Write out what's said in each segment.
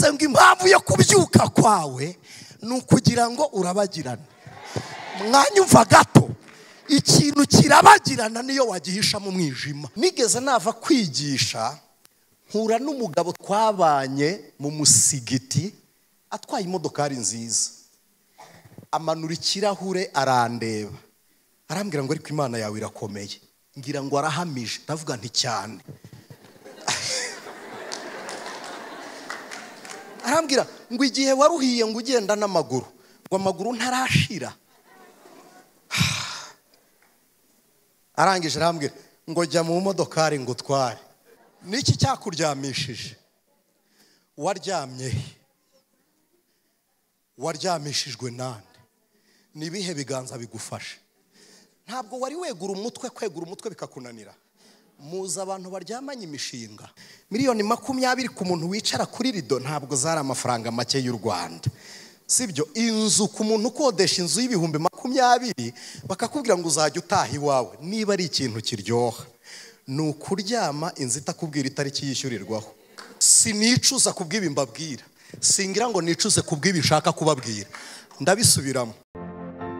yaravuze ngo impamvu yo kubyuka kwawe ni ukugira ngo urabagirane. Mwanyumva gato, ikintu kirabagirana niyo wagihisha mu mwijima. Nigeze nava kwigisha mpura n'umugabo twabanye mu musigiti atwaye imodokari nziza, amanura ikirahure arandeba arambwira ngo ariko Imana yawe irakomeye. Ngira ngo arahamije, ndavuga nti cyane. Arambwira ngo igihe waruhiye ngo ugenda n'amaguru, ngo amaguru ntarashira. Arangije arambwira ngo jya mu modokari ngo utware. Niki cyakuryamishije? Waryamye? Waryamishijwe nande? Nibihe biganza bigufashe? Ntabwo wari wegura umutwe, kwegura umutwe bikakunanira. Muza abantu baryamanye imishinga miliyoni 20 ku muntu wicara kuri rido, ntabwo zari amafaranga make y'u Rwanda, sibyo? Inzu ku muntu ukodesha inzu y'ibihumbi 20 bakakubwira ngo uzajya utaha iwawe. Niba ari ikintu kiryoha ni ukuryama inzu itakubwira itariki yishyurirwaho. Sinicuza kubw'ibi mbabwira, singira ngo nicuze kubw'ibi nshaka kubabwira. Ndabisubiramo.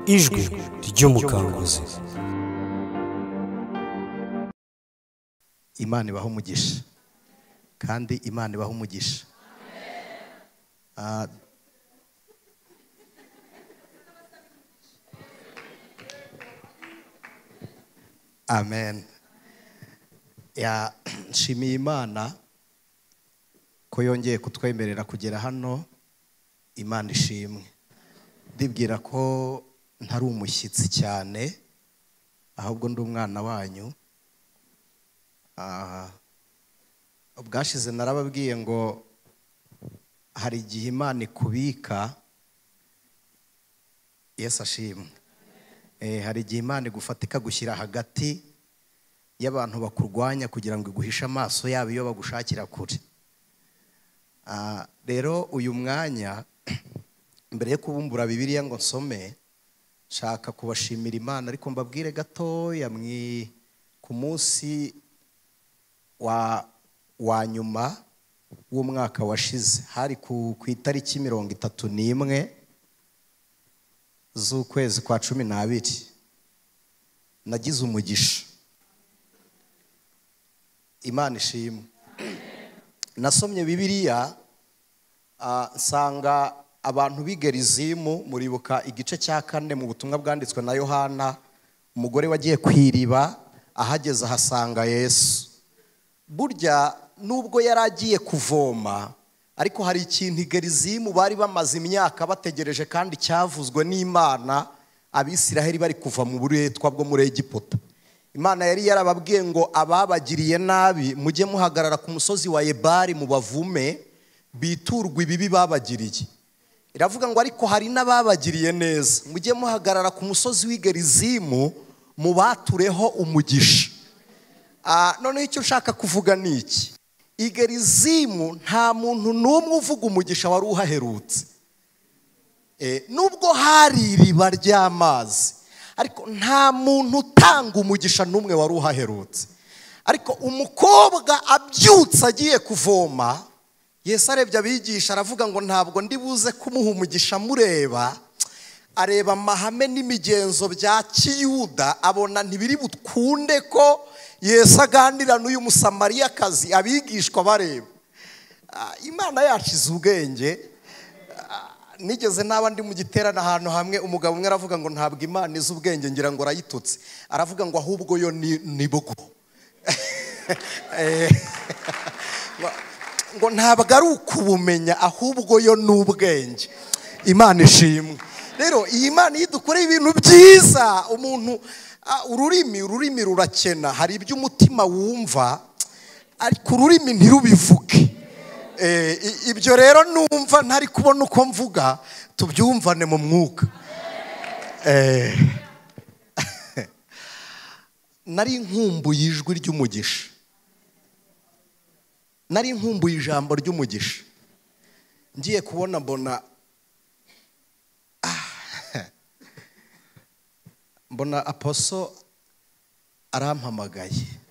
Ijwi ry'umukanguzi. Imana ibaho umugisha, kandi Imana ibaho umugisha. Amen. Nshimiye Imana ko yongeye kutwemerera kugera hano. Imana ishimwe. Ndibwira ko ntari umushyitsi cyane, ahubwo ndi umwana wanyu. Ubwashize narababwiye ngo hari igihe Imana ikubika. Yesu ashimwe. Hari igihe Imana igufata ikagushyira hagati y'abantu bakurwanya kugira ngo iguhishe amaso yabo iyo bagushakira kure. Rero uyu mwanya mbere yo kubumbura Bibiliya ngo nsome, nshaka kubashimira Imana, ariko mbabwire gatoya ku munsi wa nyuma w'umwaka washize, hari ku itariki 31 z'ukwezi kwa 12, nagize umugisha. Imana ishimwe. Nasomye Bibiliya nsanga abantu b'Igerizimu, muribuka igice cya 4 mu butumwa bwanditswe na Yohana, umugore wagiye kwiriba, ahageze ahasanga Yesu. Burya nubwo yaragiye kuvoma, ariko hari ikintu Igerizimu bari bamaze imyaka bategereje kandi cyavuzwe n'Imana. Abisiraheli bari kuva mu buretwa bwo muri Egiputa. Imana yari yarababwiye ngo ababagiriye nabi mujye muhagarara ku musozi wa Ebali mu bavume, biturwa ibibi babagiriye. Iravuga ngo ariko hari n'ababagiriye neza, mujye muhagarara ku musozi w'Igerizimu mubatureho umugisha. Noneho icyo nshaka kuvuga ni iki: Igerizimu nta muntu n'umwe uvuga umugisha wari uhaherutse. Nubwo hari iriba ry'amazi, ariko nta muntu utanga umugisha n'umwe wari uhaherutse. Ariko umukobwa abyutse agiye kuvoma, Yesu arebye abigisha aravuga ngo ntabwo ndi buze kumuha umugisha mureba. Areba amahame n'imigenzo bya Kiyuda, abona ntibiri bukunde ko Yesu aganira n'uyu Musamariyakazi abigishwa bareba. Imana yacize ubwenge. Nigeze n'abandi mu giterana ahantu hamwe, umugabo umwe aravuga ngo ntabwo Imana izi ubwenge, ngira ngo arayitutse. Aravuga ngo ahubwo yo ni bwo. Ngo ntabwo ari ukubumenya, ahubwo yo ni ubwenge. Imana ishimwe. Rero iyi Imana yidukoreye ibintu byiza. Umuntu ururimi rurakena, hari ibyo umutima wumva ariko ururimi ntirubivuge. Ibyo rero numva ntari kubona uko mvuga, tubyumvane mu mwuka. Nari nkumbuye ijwi ry'umugisha, nari nkumbuye ijambo ry'umugisha. Ngiye kubona mbona Apostle arampamagaye.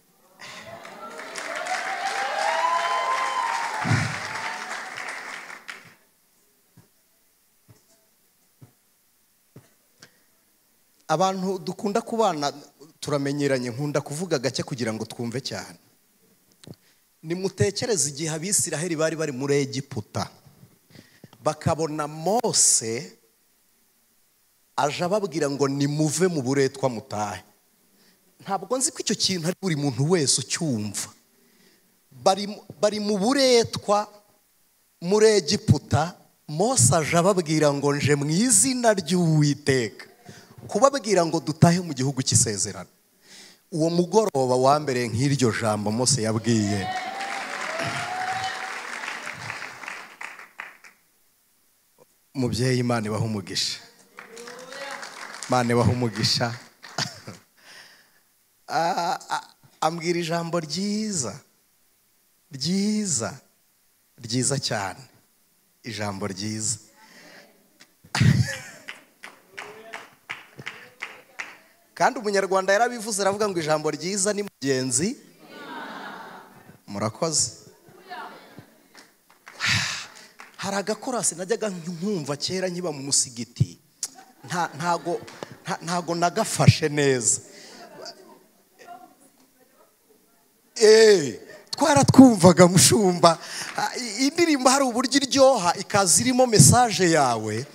abantu dukunda kubana turamenyeranye, nkunda kuvuga gake kugira ngo twumve cyane. Nimutekereze igihe Abisiraheli bari muri Egiputa bakabona Mose aje ababwira ngo nimuve mu buretwa mutahe. Ntabwo nzi ko icyo kintu ari buri muntu wese ucyumva. Bari mu buretwa muri Egiputa, Mose aje ababwira ngo nje mu izina ry'Uwiteka kubabwira ngo dutahe mu gihugu cy'isezerano. Uwo mugoroba wambereye nk'iryo jambo Mose yabwiye. Mubyeyi, Imana ibaha umugisha, Imana ibaha umugisha. Ambwira ijambo ryiza cyane, ijambo ryiza. Kandi umunyarwanda yarabivuze, aravuga ngo ijambo ryiza ni mugenzi. Murakoze. Hari agakorasi najyaga nkumva kera nkiba mu musigiti, ntago nagafashe neza. Twaratwumvaga mushumba, indirimbo hari uburyo iryoha ikaza irimo message yawe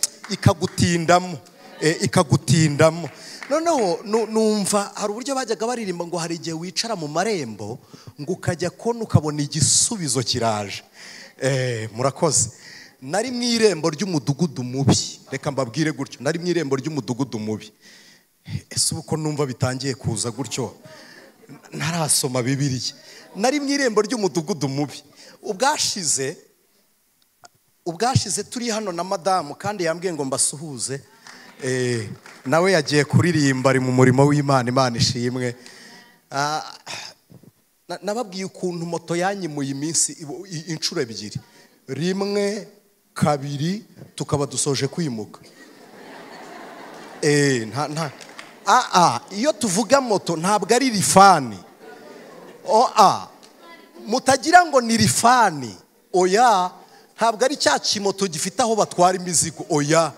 ikagutindamo. Noneho numva hari uburyo bajyaga baririmba ngo hari igihe wicara mu marembo ngo ukajya kubona ukabona igisubizo kiraje. Murakoze. Nari mu irembo ry'umudugudu mubi, reka mbabwire gutyo, nari mu irembo ry'umudugudu mubi. Ese uko numva bitangiye kuza gutyo, ntarasoma Bibiliya. Nari mu irembo ry'umudugudu mubi. Ubwashize turi hano na madamu, kandi yambwiye ngo mbasuhuze. Nawe yagiye kuririmba, ari mu murimo w'Imana, Imana ishimwe. Nababwiye ukuntu moto yanyimuye iminsi inshuro ebyiri, rimwe kabiri tukaba dusoje kwimuka. Iyo tuvuga moto ntabwo ari rifani. Mutagira ngo ni rifani. Oya, ntabwo ari cya kimoto gifite aho batwara imizigo. Oya,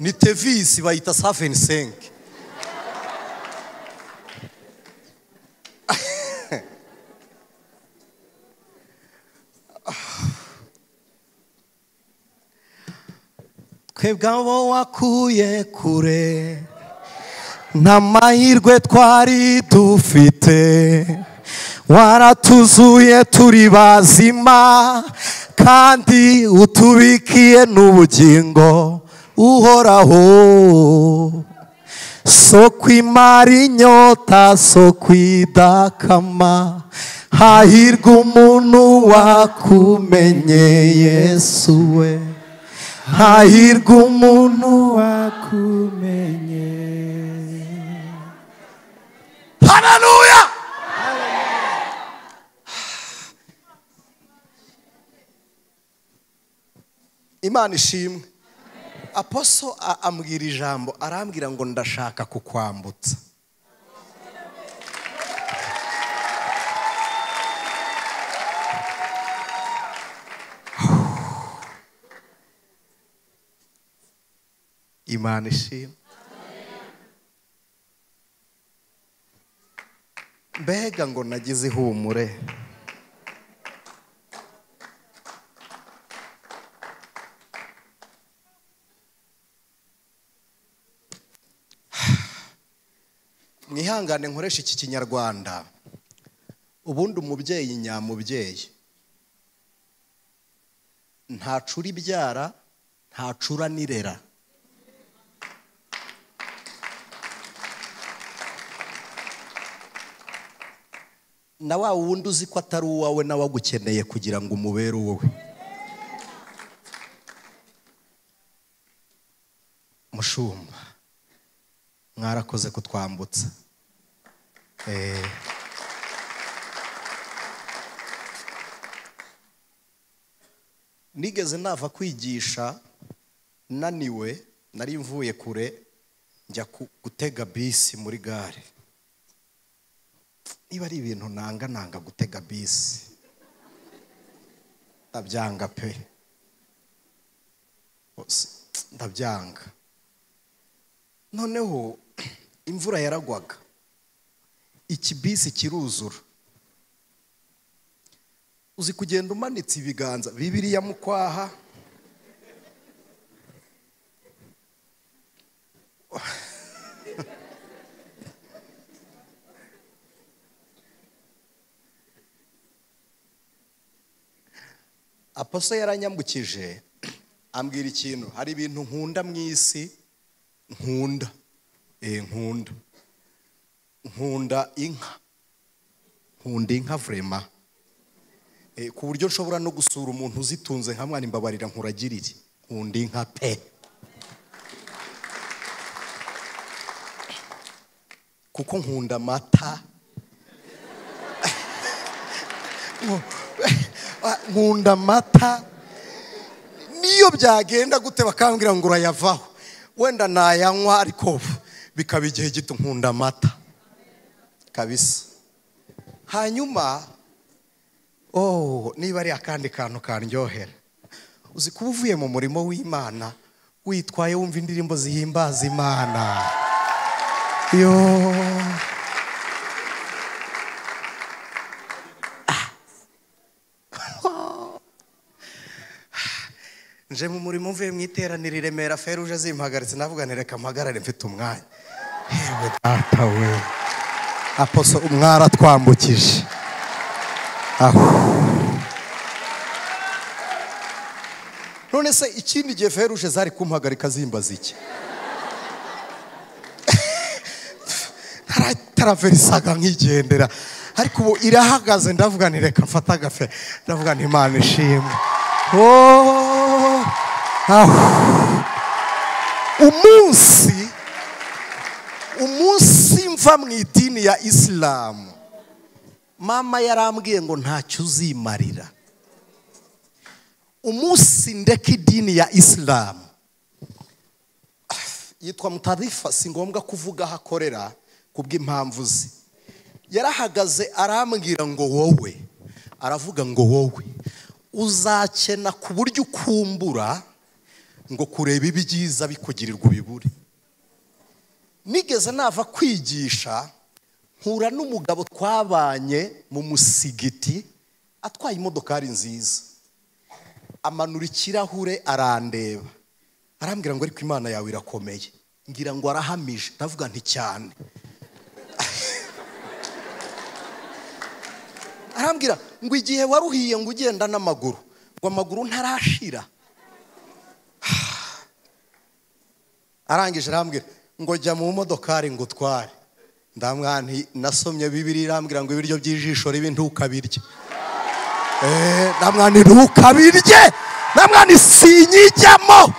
ni Tevisi bayita 75. Twebwe abo wakuye kure, nta mahirwe twari dufite, waratuzuye turi bazima, kandi utubikiye n'ubugingo uhoraho. Soko imara inyota, soko idakama, hahirwa umuntu wakumenye Yesu we, hahirwa umuntu wakumenye. Haleluya! Imana ishimwe. Aposo ambwira ijambo, arambwira ngo ndashaka kukwambutsa. Imana ishimwe. Mbega ngo nagize ihumure. Mwihangane nkoresha iki kinyarwanda. Ubundi umubyeyi nyamubyeyi ntacura ibyara, ntacura nirera. Na wa wundi uzi ko atari uwawe nawe agukeneye kugira ngo umubere uwowe. Mushumba, mwarakoze kutwambutsa. Nigeze nava kwigisha naniwe, nari mvuye kure njya gutega bisi muri gare. Niba ari ibintu nanga gutega bisi, ndabyanga pe, ndabyanga. Noneho imvura yaragwaga, ikibisi kiruzura. Uzi kugenda umanitse ibiganza, Bibiliya mu kwaha, Apostle yaranyambukije ambwira ikintu, hari ibintu nkunda mu isi, nkunda inka vraiment, ku buryo nshobora no gusura umuntu uzitunze nka mwana imbabarira nkuragirire, nkunda inka pe, kuko nkunda amata, nkunda amata, niyo byagenda gute bakambwira ngo urayavaho, wenda nayanywa ariko bikaba igihe gito, nkunda amata kabisa. Hanyuma niba ari akandi kantu karyohera, uzi kuba uvuye mu murimo w'Imana witwaye wumva indirimbo zihimbaza Imana, nje mu murimo mvuye mu iteraniro i Remera, Feruje zimpagaritse, navuga nti reka mpagarare mfite umwanya. Yewe data we, Apostle umwara twambukije none se ikindi gihe Feruje zari kumpagarika zimbaza iki? Taraverisaga nkigendera, ariko ubu irahagaze, ndavuga nti reka mfata agafe, ndavuga nti Imana ishimwe. umunsi mva mu idini ya Isilamu, mama yarambwiye ngo ntacyo uzimarira. Umunsi ndeka idini ya Isilamu, yitwa Mutarifa, si ngombwa kuvuga aho akorera kubw'impamvu ze, yarahagaze arambwira ngo wowe, aravuga ngo wowe uzakena ku buryo ukumbura ngo kureba ibyiza bikugirirwa ubibure. Nigeze nava kwigisha, mpura n'umugabo twabanye mu musigiti atwaye imodokari nziza, amanura ikirahure arandeba, arambwira ngo ariko Imana yawe irakomeye, ngira ngo arahamije, ndavuga nti cyane. Arambwira ngo igihe waruhiye ngo ugenda n'amaguru, ngo amaguru ntarashira. Arangije arambwira ngo jya mu modokari ngo utware, ndamwanti nasomye Bibiliya irambwira ngo ibiryo by'ijisho ribi ntukabirye. Ndamwanti ntukabirye, ndamwanti sinyijyamo.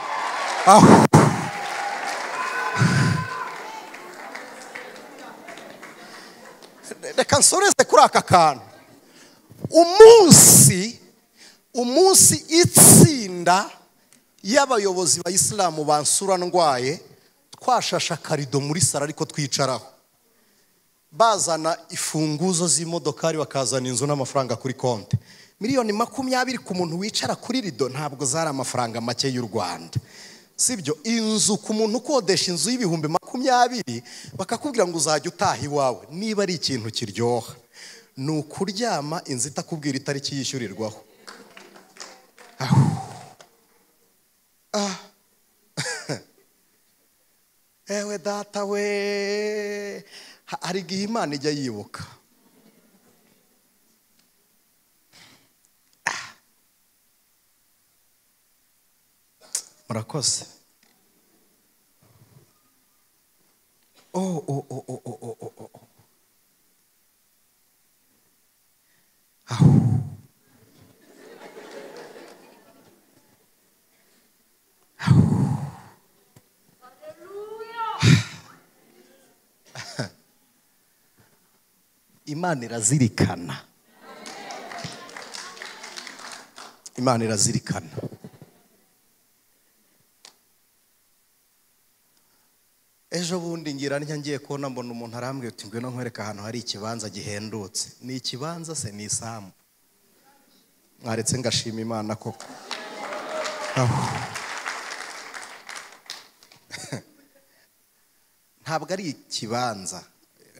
Reka nsoreze kuri aka kantu. Umunsi itsinda y'abayobozi ba Isilamu bansura ndwaye, twashasha karido muri sara ariko twicaraho, bazana ifunguzo z'imodokari bakazana inzu n'amafaranga kuri konti, miliyoni 20 ku muntu wicara kuri rido, ntabwo zari amafaranga make y'u Rwanda, sibyo? Inzu ku muntu ukodesha inzu y'ibihumbi 20 bakakubwira ngo uzajya utaha iwawe, niba ari ikintu kiryoha ni ukuryama inzu itakubwira itariki yishyurirwaho. Ewe data we, hari igihe Imana ijya yibuka. Murakoze. Imana irazirikana. Imana irazirikana. Ejo bundi ngira ngiye kubona mbona umuntu arambwiye uti ngwino nkwereka ahantu hari ikibanza gihendutse. Ni ikibanza se ni isambu? Mwaretse ngashima Imana koko. ntabwo ari ikibanza.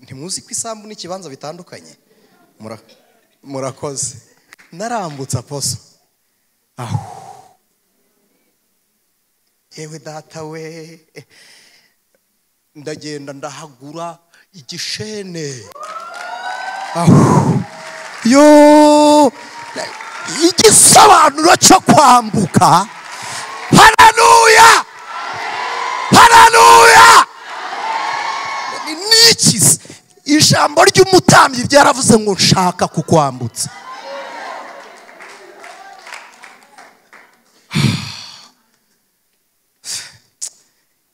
Ntimuzi ko isambu n'ikibanza bitandukanye? Murakoze. Narambutse aposo aho, yewe data we, ndagenda ndahagura igishene aho, yo igisobanuro cyo kwambuka. Haleluya, haleluya. Niki ijambo ry'umutambyi ryaravuze ngo nshaka kukwambutsa.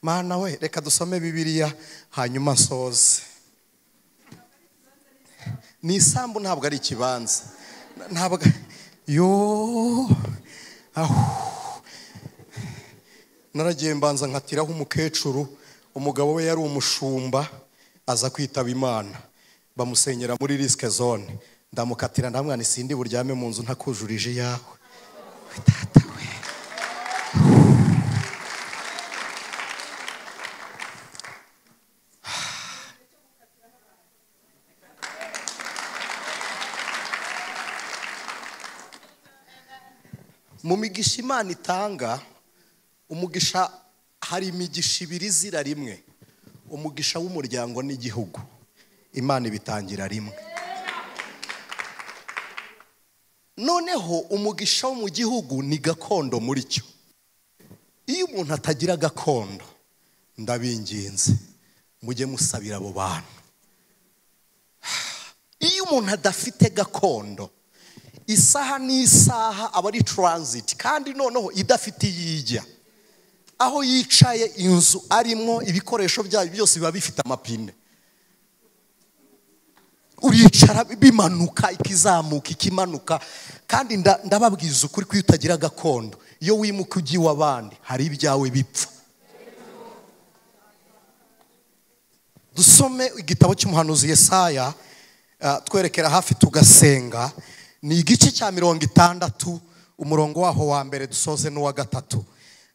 Mana we, reka dusome Bibiliya hanyuma nsoze. Ni isambu, ntabwo ari ikibanza. Ntabwo yo aho, naragiye mbanza nkatiraho umukecuru, umugabo we yari umushumba, aza kwitaba Imana, bamusenyera muri risque zone. Ndamukatira ndamwana isindi buryame mu nzu ntakujurije yawe. Data we, mu migisha Imana itanga, umugisha, hari imigisha ibiri zira rimwe. Umugisha w'umuryango n'igihugu, Imana ibitangira rimwe. Noneho umugisha wo mu gihugu ni gakondo muri cyo. Iyo umuntu atagira gakondo, ndabinginze mujye musabira abo bantu. Iyo umuntu adafite gakondo, isaha n'isaha aba ari transit, kandi noneho idafite iyijya. Aho yicaye, inzu arimo, ibikoresho byayo byose biba bifite amapine. Uricara bimanuka, ikizamuka, ikimanuka. Kandi ndababwiza ukuri ko utagira gakondo, iyo wimuka ugiye wabandi, hari ibyawe bipfa. Dusome igitabo cy'umuhanuzi Yesaya, twerekera hafi tugasenga. Ni igice cya 60, umurongo waho wa mbere dusoze n'uwa 3.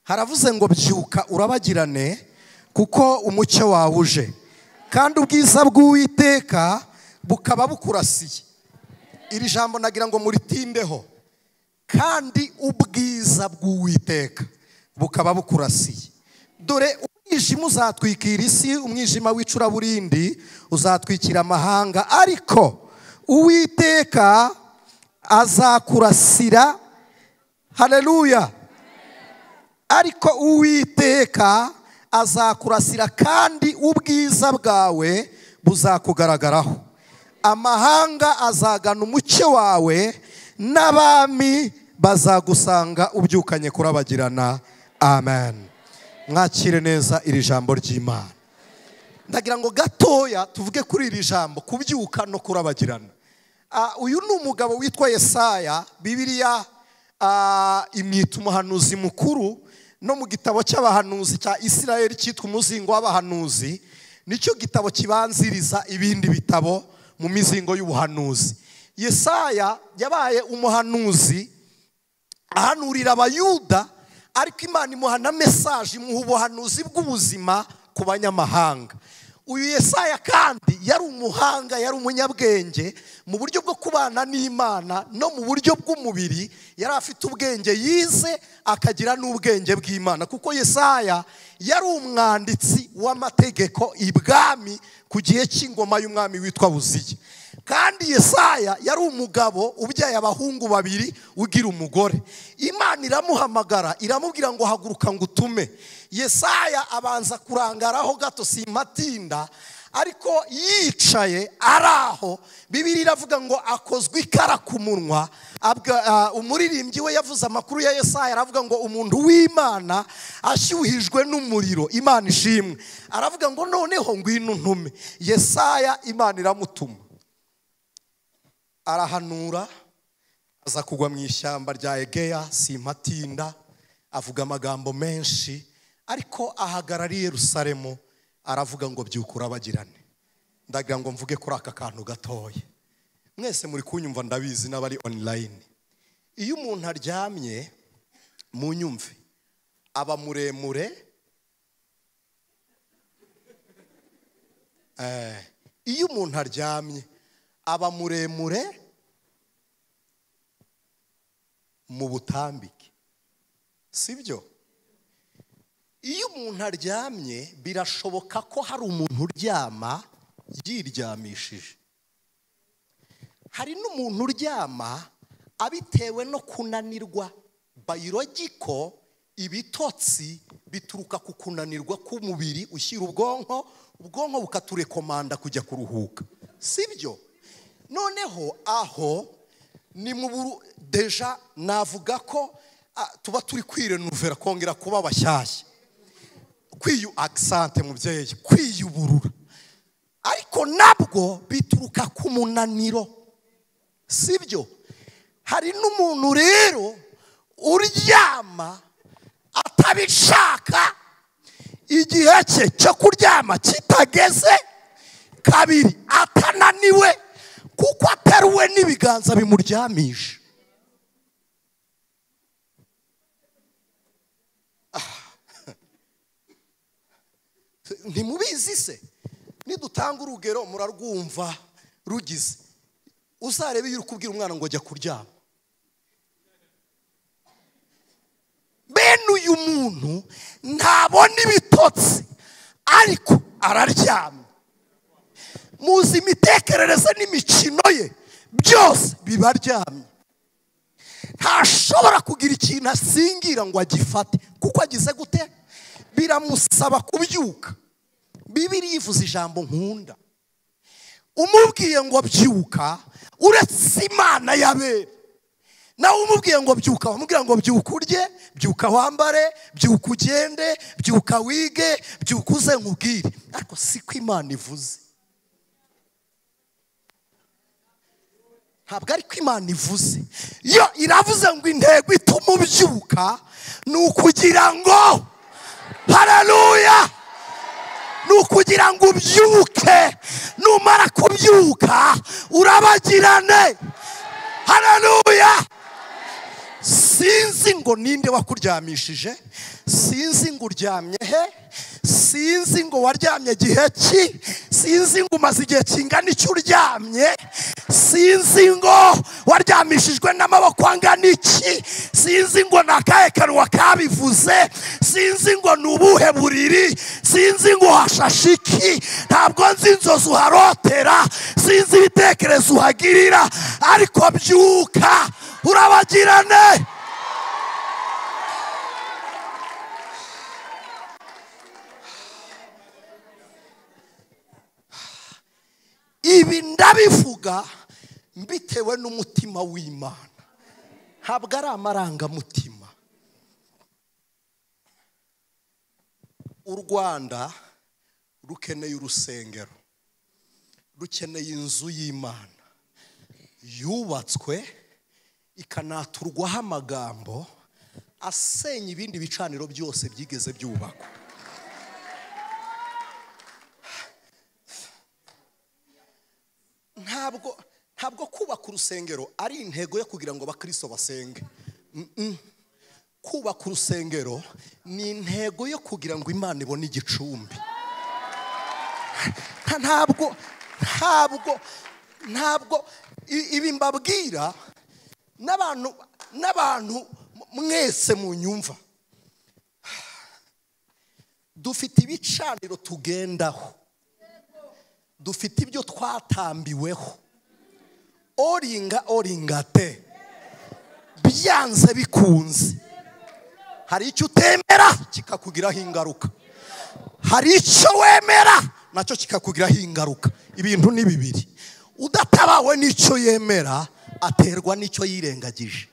Haravuze ngo byuka urabagirane, kuko umucyo wawe uje, kandi ubwiza bw'Uwiteka bukaba bukurasiye. Iri jambo nagira ngo muritindeho, kandi ubwiza bw'Uwiteka bukaba bukurasiye. Dore umwijima uzatwikira isi, umwijima w'icuraburindi uzatwikira amahanga, ariko Uwiteka azakurasira. Haleluya. Ariko Uwiteka azakurasira, kandi ubwiza bwawe buzakugaragaraho. Amahanga azagana umucyo wawe, n'abami bazagusanga ubyukanye kurabagirana. Amen. Mwakire neza iri jambo ry'Imana. Ndagira ngo gatoya tuvuge kuri iri jambo kubyuka no kurabagirana. Uyu ni umugabo witwa Yesaya. Bibiliya imwita umuhanuzi mukuru. No mu gitabo cy'abahanuzi cya Isirayeli cyitwa umuzingo w'abahanuzi, nicyo gitabo kibanziriza ibindi bitabo mu mizingo y'ubuhanuzi. Yesaya yabaye umuhanuzi ahanurira abayuda, ariko Imana imuha na message, imuha ubuhanuzi bw'ubuzima ku banyamahanga. Uyu Yesaya kandi yari umuhanga, yari umunyabwenge mu buryo bwo kubana n'Imana, no mu buryo bw'umubiri yari afite ubwenge, yize akagira n'ubwenge bw'Imana, kuko Yesaya yari umwanditsi w'amategeko ibwami ku gihe cy'ingoma y'umwami witwa Uziya. Kandi Yesaya yari umugabo ubyaye abahungu 2 ugira umugore. Imana iramuhamagara, iramubwira ngo haguruka ngo utume. Yesaya abanza kurangaraho gato, simatinda, ariko yicaye araho. Bibiliya iravuga ngo akozwe ikara ku munwa. Umuririmbyi we yavuze amakuru ya Yesaya, aravuga ngo umuntu w'Imana ashyuhijwe n'umuriro. Imana ishimwe. Aravuga ngo noneho ngwino ntume. Yesaya Imana iramutuma, arahanura, aza kugwa mu ishyamba rya Egeya, simatinda, avuga amagambo menshi, ariko ahagarariye Yerusalemu, aravuga ngo byuka urabagirane. Ndagira ngo mvuge kuri aka kantu gatoya. Mwese muri kunyumva ndabizi n'abari online. Iyo umuntu aryamye mu nyumve, aba muremure, iyo umuntu aryamye aba muremure mu butambike, sibyo? Iyo umuntu aryamye birashoboka ko hari umuntu uryama yiryamishije. Hari n'umuntu uryama abitewe no kunanirwa. Biological, ibitotsi bituruka ku kunanirwa k'umubiri ushyira ubwonko bukaturekomanda kujya kuruhuka, sibyo? Noneho aho ni mu deja navuga ko tuba turi kwirenuvera, kongera kuba bashyashya, kwiyu accent mubyeyi, kwiyuburura. Ariko nabwo bituruka ku munaniro, sibyo? Hari n'umuntu rero uryama atabishaka, igihe cye cyo kuryama kitageze, kabiri atananiwe kuko ateruwe n'ibiganza bimuryamisha. Ntimubizi se? Nidutanga urugero murarwumva rugize. Uzarebe iyo uri kubwira umwana ngo jya kuryama. Bene uyu muntu ntabona ibitotsi ariko araryamye. Muzi imitekerereze n'imikino ye byose bibaryamye. Ntashobora kugira ikintu asingira ngo agifate kuko agize gute? Biramusaba kubyuka. Bibiliya ivuze ijambo nkunda. Umubwiye ngo byuka, uretse Imana yabera. Nawe umubwiye ngo byuka, umubwira ngo byuka urye, byuka wambare, byuka ugende, byuka wige, byuka uze nkubwire. Ariko siko Imana ivuze. Ntabwo ariko Imana ivuze. Yo iravuze ngo intego ituma ubyuka ni ukugira ngo, haleluya, ni ukugira ngo ubyuke. Numara kubyuka urabagirane, haleluya. Sinzi ngo ninde wakuryamishije, sinzi ngo uryamye he, sinzi ngo waryamye gihe ki, sinzi ngo umaze igihe kingana icyo uryamye, sinzi ngo waryamishijwe n'amaboko angana iki, sinzi ngo nakahe kanwa kabivuze, sinzi ngo nubuhe buriri, sinzi ngo hashashe iki, ntabwo nzi inzozi uharotera, sinzi ibitekerezo uhagirira, ariko byuka urabagirane. Ibi ndabivuga mbitewe n'umutima w'Imana, ntabwo ari amarangamutima. U Rwanda rukeneye urusengero, rukeneye inzu y'Imana yubatswe ikanaturwaho amagambo asenya ibindi bicaniro byose byigeze byubakwa. Ntabwo kubaka urusengero ari intego yo kugira ngo abakristo basenge. Kubaka urusengero ni intego yo kugira ngo Imana ibone igicumbi. Ntabwo ibi mbabwira n'abantu mwese mu nyumva. Dufite ibicaniro tugendaho, dufite ibyo twatambiweho, oringate byanze bikunze. Hari icyo utemera kikakugiraho ingaruka, hari icyo wemera nacyo kikakugiraho ingaruka. Ibintu ni bibiri. Udatabawe n'icyo yemera aterwa n'icyo yirengagije.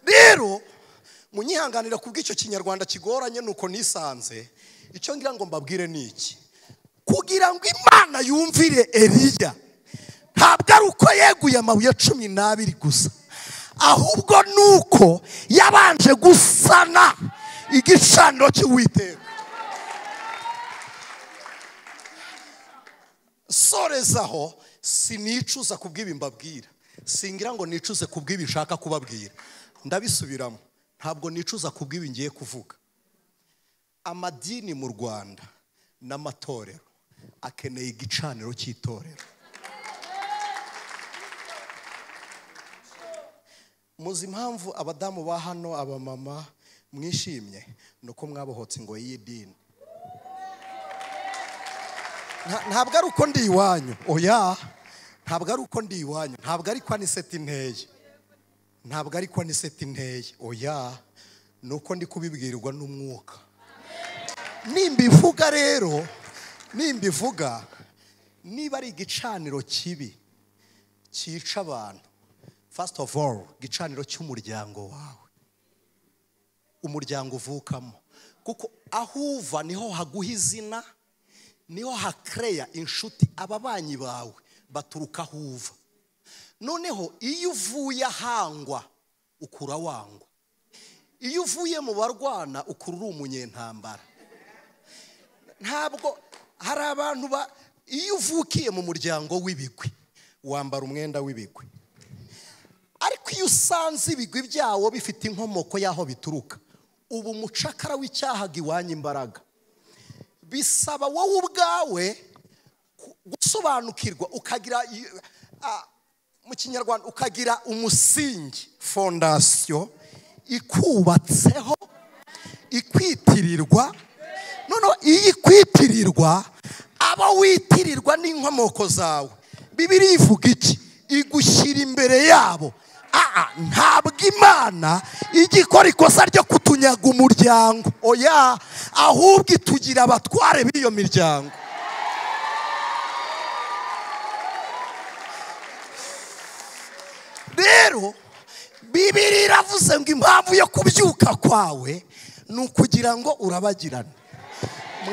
Rero munyihanganira kubw'icyo kinyarwanda kigoranye nuko nisanze. Icyo ngira ngo mbabwire ni iki: kugira ngo Imana yumvire Eliya ntabwo ari uko yeguye amabuye 12 gusa, ahubwo nuko yabanje gusana igicaniro cy'Uwiteka. Sorezaho sinicuza kubw'ibi mbabwira, singira ngo nicuze kubw'ibi nshaka kubabwira. Ndabisubiramo, ntabwo nicuza kubw'ibi ngiye kuvuga. amadini mu Rwanda n'amatorero akeneye igicaniro cy'itorero. Muzi impamvu abadamu ba hano, abamama mwishimye, nuko mwabohotse ngo y'idini. Ntabwo ari uko ndi iwanyu, oya, ntabwo ari uko ndi iwanyu, ntabwo ari kwa niseti nteye, ntabwo ari kwa niseti nteye, oya, nuko ndi kubibwirwa n'umwuka. Nimbivuga rero, nimbivuga, niba ari igicaniro kibi cyica abantu, first of all, igicaniro cy'umuryango wawe, umuryango uvukamo, kuko aho uva niho haguha izina, niho hakreya inshuti. Ababanyi bawe baturuka aho uva. Noneho iyo uvuye ahangwa ukura wangwa, iyo uvuye mu barwana ukura uri umunyentambara. Ntabwo hari abantu iyo uvukiye mu muryango w'ibigwi wambara umwenda w'ibigwi, ariko iyo usanze ibigwi byawo bifite inkomoko y'aho bituruka, ubu umucakara w'icyahaga iwanyu imbaraga. Bisaba wowe ubwawe gusobanukirwa, ukagira mu Kinyarwanda ukagira umusingi, fondasiyo ikubatseho, ikwitirirwa. Noneho iyo ikwitirirwa, aba witirirwa n'inkomoko zawe. Bibiliya ivuga iki? Igushyira imbere yabo. Ntabwo Imana ijya ikora ikosa ryo kutunyaga umuryango, oya, ahubwo itugira abatware b'iyo miryango. Rero Bibiliya iravuze ngo impamvu yo kubyuka kwawe ni ukugira ngo urabagirane.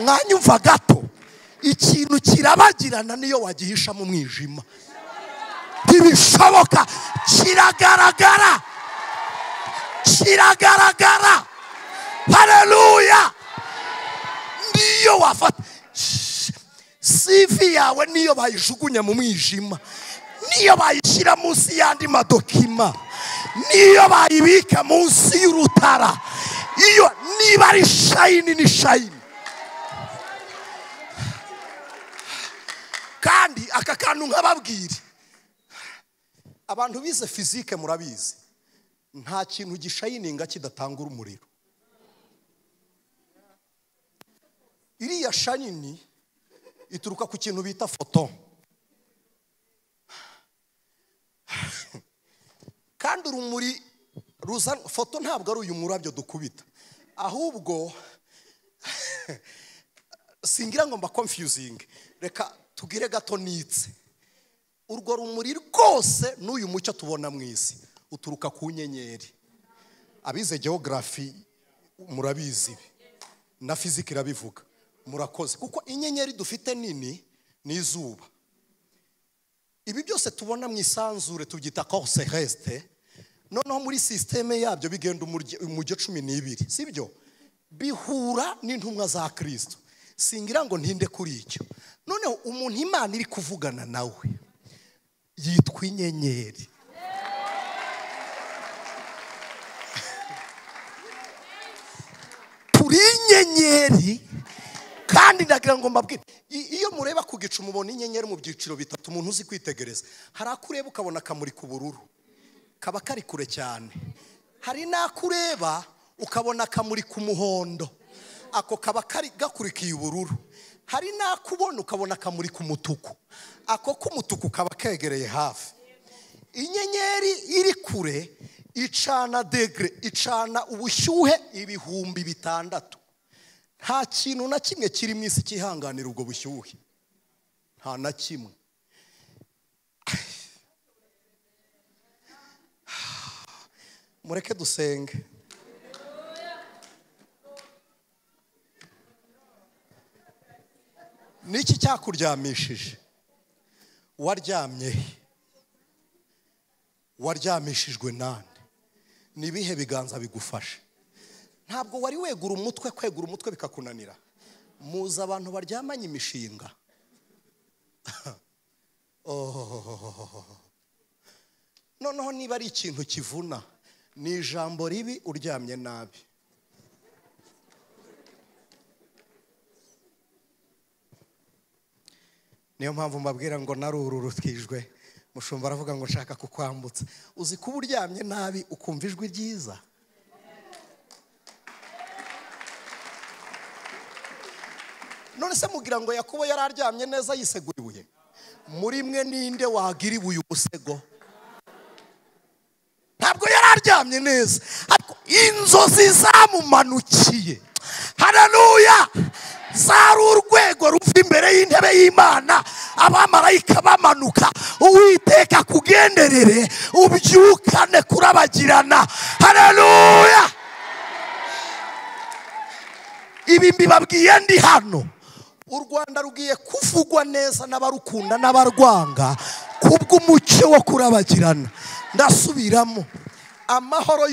Mwanyumva gato, ikintu kirabagirana niyo wagihisha mu mwijima, ntibishoboka, kiragaragara, kiragaragara. Haleluya! Niyo wafata CV yawe, niyo bayijugunya mu mwijima, niyo bayishyira munsi y'andi madokima, niyo bayibika munsi y'urutara, iyo niba ari shayini ni shayini. Kandi aka kantu nkababwira, abantu bize fizike murabizi, nta kintu gishayininga kidatanga urumuriro. Iriya shayini ituruka ku kintu bita foto. Kandi urumuri ruza, foto ntabwo ari uyu murabyo dukubita, ahubwo singira ngo mba confusing, reka tugire gato nitse. Urwo rumuri rwose n'uyu mucyo tubona mu isi uturuka ku nyenyeri. Abize geography murabizi, na physics irabivuga, murakoze, kuko inyenyeri dufite nini ni izuba. Ibi byose tubona mu isanzure tubyita corps céleste. Noneho muri systeme yabyo bigenda umujyo 12, sibyo? Bihura n'intumwa za Kristo. Singira ngo ntinde kuri icyo. Noneho umuntu Imana iri kuvugana nawe yitwa inyenyeri. Turi inyenyeri. Kandi ndagira ngo mbabwire, iyo mureba ku gicu mubona inyenyeri mu byiciro bitatu. Umuntu uzi kwitegereza, hari akureba ukabona kamuri ku bururu, kaba kari kure cyane. Hari nakureba ukabona kamuri ku muhondo, ako kaba kari gakurikiye ubururu. Hari nakubona ukabona kamuri ku mutuku, ako k'umutuku kaba kegereye hafi. Inyenyeri iri kure icana degre, icana ubushyuhe 6,000. Nta kintu na kimwe kiri mu isi kihanganira ubwo bushyuhe, nta na kimwe. Mureke dusenge. Niki cyakuryamishije? Waryamye? Waryamishijwe nande? Nibihe biganza bigufashe? Ntabwo wari wegura umutwe, kwegura umutwe bikakunanira. Muza abantu baryamanye imishinga. Noneho niba ari ikintu kivuna, ni ijambo ribi uryamye nabi. niyo mpamvu mbabwira ngo narururutwijwe. Mushumba aravuga ngo nshaka kukwambutsa. Uzi kuba uryamye nabi ukumva ijwi ryiza? None se mugira ngo Yakobo yararyamye neza yisegura ibuye? Muri mwe ninde wagira ibuye umusego? Ntabwo yararyamye neza, ariko inzozi zamumanukiye. Haleluya! Zari urwego ruva imbere y'intebe y'Imana, abamarayika bamanuka. Uwiteka kugenderere ubyukane kurabagirana. Haleluya! Ibi mbibabwiye ndi hano. U Rwanda rugiye kuvugwa neza n'abarukunda n'abarwanga kubw'umucyo wo kurabagirana. Ndasubiramo, amahoro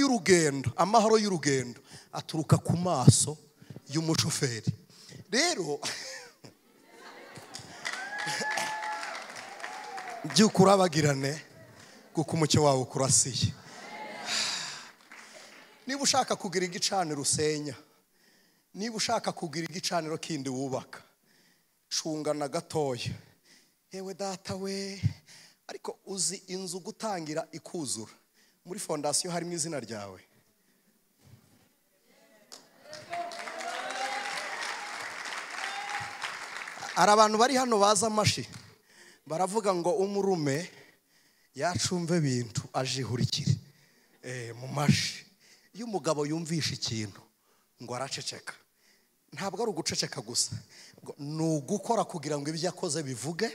y'urugendo aturuka ku maso y'umushoferi. Rero by'ukurabagirane kuko umucyo wawe ukurasiye. Niba ushaka kugira igicaniro usenya, niba ushaka kugira igicaniro kindi wubaka, cungana gatoya. Yewe data we, ariko uzi inzu gutangira ikuzura, muri fondasiyo harimo izina ryawe. Hari abantu bari hano baza amashi baravuga ngo umurume yacumve bintu ajihurikire mu mashi. Iyo umugabo yumvisha ikintu ngo araceceka, ntabwo ari uguceceka gusa, ni ugukora kugira ngo ibyo yakoze bivuge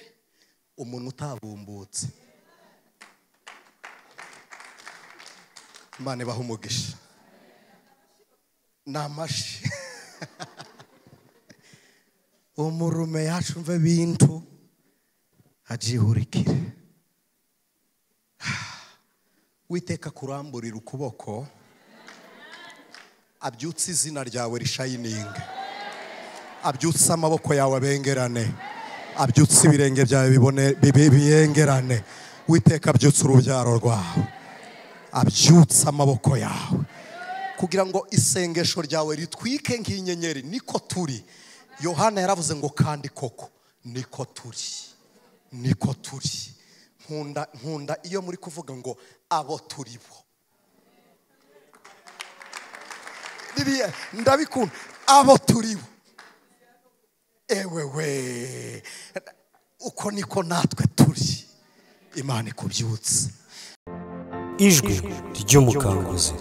umuntu utabumbutse. Imana ibahe umugisha. Namashi umurume yacumve bintu ajihurikire. Witeka kuramburira ukuboko, abyutse izina ryawe rishayininge, abyutse amaboko yawe abengerane, abyutse ibirenge byawe biyengerane. Witeka abyutse urubyaro rwawe, abyutse amaboko yawe, kugira ngo isengesho ryawe ritwike nk'inyenyeri. Niko turi. Yohana yaravuze ngo kandi koko niko turi. Nkunda iyo muri kuvuga ngo abo turi bo. Ndabikunda, abo turi bo. Ewe we, uko niko natwe turi. Imana ikubyutse. Ijwi ry'umukanguzi.